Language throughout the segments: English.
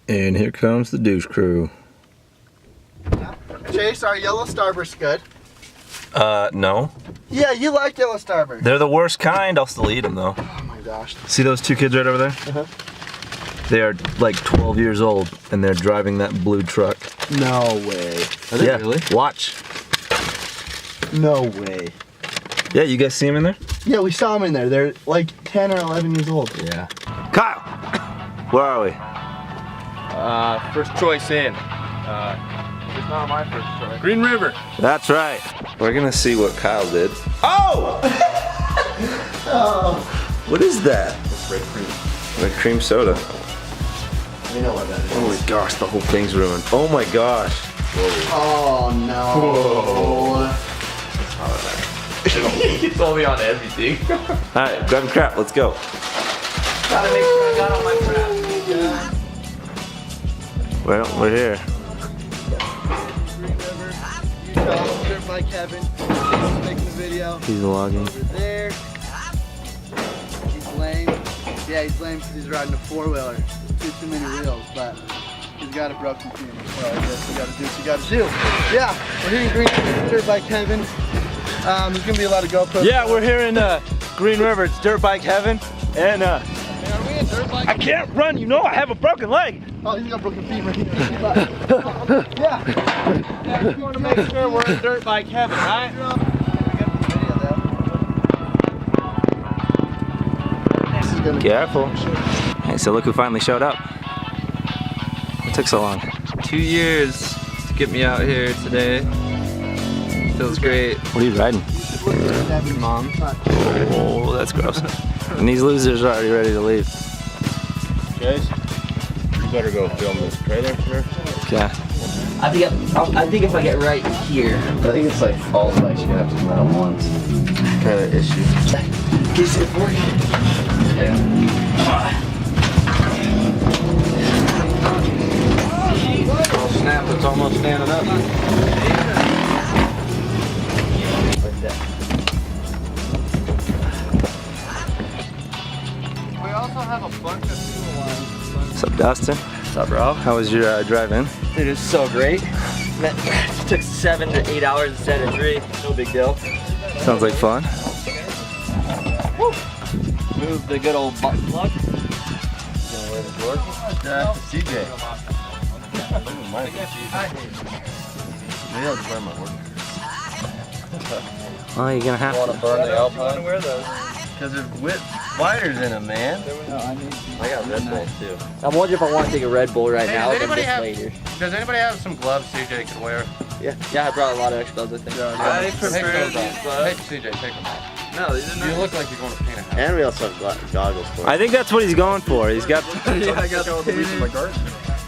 And here comes the douche crew. Chase, our yellow starburst good? No. Yeah, you like yellow starburst. They're the worst kind. I'll still eat them though. Oh my gosh. See those two kids right over there? Uh-huh. They are like 12 years old and they're driving that blue truck. No way. Are they really? Watch. No way. Yeah, you guys see them in there? Yeah, we saw them in there. They're like 10 or 11 years old. Yeah. Kyle! Where are we? First choice in. It's not my first choice. Green River. That's right. We're gonna see what Kyle did. Oh! Oh. What is that? It's red cream. Red cream soda. You know what that is. Oh my gosh, the whole thing's ruined. Oh my gosh. Oh no. He told me on everything. Alright, grab a crap, let's go. Gotta make sure I got all my crap. Well, we're here. Dirtbike Kevin. He's making the video. He's vlogging. Over there. He's lame. Yeah, he's lame because he's riding a four-wheeler. Too many wheels, but he's got a broken team. So I guess you gotta do what you gotta do. Yeah, we're here in Green River, Dirtbike Kevin. There's gonna be a lot of GoPros. Yeah, we're here in Green River. It's Dirtbike Heaven. And Are we in Dirtbike? I can't run, you know I have a broken leg. Oh, he's got broken feet right here. Yeah. Yeah, just want to make sure we're in Dirtbike Heaven, right? Careful. Hey, so look who finally showed up. It took so long. 2 years to get me out here today. Feels great. What are you riding? Mom. Oh, that's gross. And these losers are already ready to leave. Chase, you better go film this trailer, sir. Okay. I think if I get right here. I think it's like all the bikes you're gonna have to come out at once. Kind of issue. Can you see it for you? Oh snap, it's almost standing up. We also have a bunch of fuel lines. What's up, Dustin? What's up, bro? How was your drive in? Dude, it's so great. It took 7 to 8 hours instead of 3. No big deal. Sounds like fun. Move the good old butt plug. CJ. Maybe I'll just wear my work. Oh, you're gonna have Want to. to burn the I want to Alpine? wear those. Because there's spiders in them, man. I got Red Bulls too. I'm wondering if I want to take a Red Bull right Hey, now does or anybody just have- later. Does anybody have some gloves CJ could wear? Yeah, I brought a lot of extra gloves, I think. I Take prefer those these off. gloves. Hey, CJ, take them off. No, these are You not. look like you're going to paint a house. And we also have goggles for it. I think that's what he's going for. He's got Yeah, I got painted.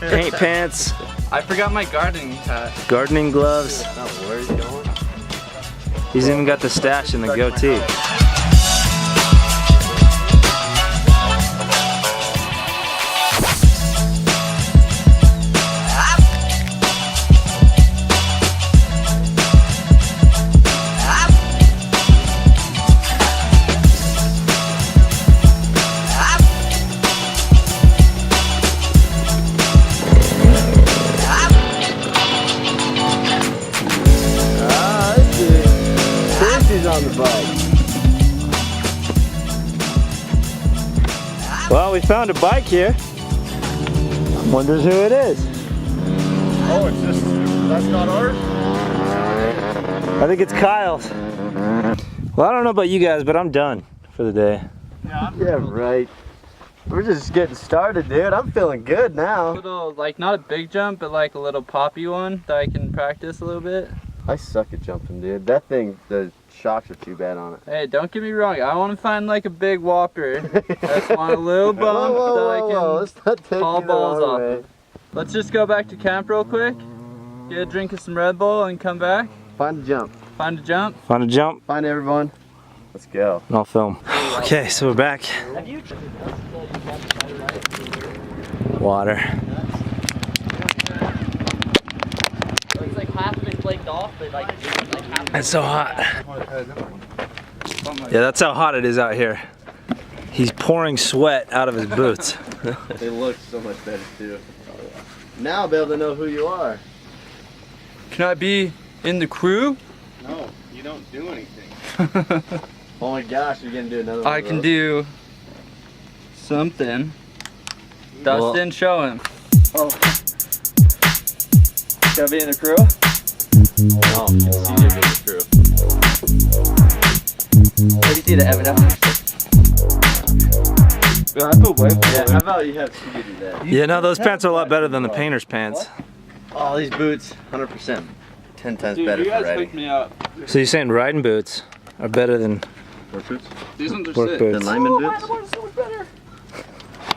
paint pants, I forgot my gardening hat. gardening gloves. Not where he's going. He's even got the stash and the goatee. On the bike. Well, we found a bike here. Wonders who it is. Oh, it's just, that's not ours? I think it's Kyle's. Well, I don't know about you guys, but I'm done for the day. Yeah, right. We're just getting started, dude. I'm feeling good now. Little, like not a big jump, but like a little poppy one that I can practice a little bit. I suck at jumping, dude. That thing, the shocks are too bad on it. Hey, don't get me wrong. I want to find like a big whopper. I just want a little bump that I can Let's not take haul you the balls wrong off way. of. Let's just go back to camp real quick, get a drink of some Red Bull, and come back. Find a jump. Find a jump. Find a jump, Find everyone. Let's go. and I'll film. Okay, so we're back. Water. It's like half of it's flaked off, but like half. It's so hot. Yeah, that's how hot it is out here. He's pouring sweat out of his boots. They look so much better too. Now I'll be able to know who you are. Can I be in the crew? No, you don't do anything. Oh my gosh, you're gonna do another one I of can those? do something. Dustin, show him. Oh, Can I be in the crew? no, it's easier to be true. Let me see the evidence. Yeah, how about you have Stevie do that? Yeah, no, those pants are a lot better than the painter's pants. Oh, these boots, 100%. 10 times Dude, better you for guys riding. picked me up. So you're saying riding boots are better than Work boots? These ones are work sick. The boots? lineman boots? so much better.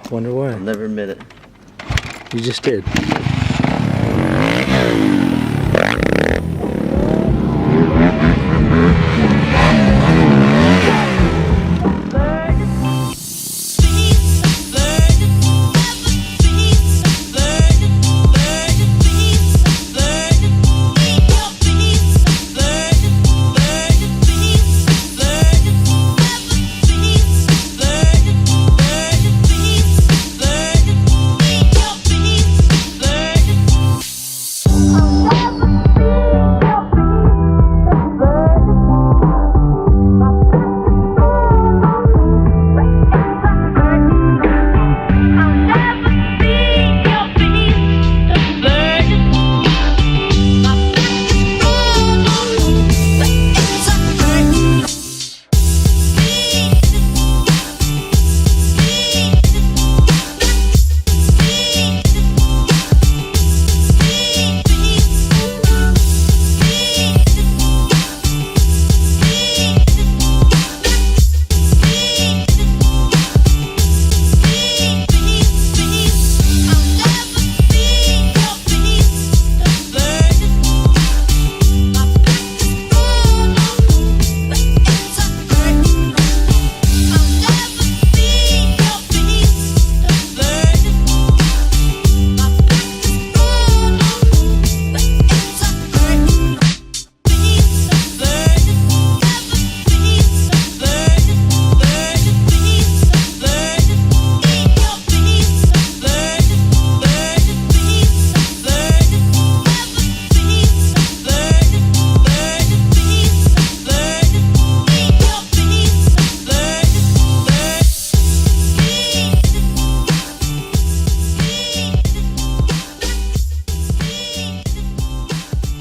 Wonder I'll why. never admit it. You just did.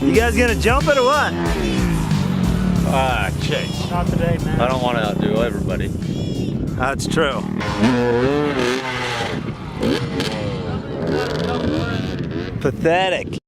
You guys gonna jump it or what? Chase. Not today, man. I don't want to outdo everybody. That's true. Pathetic.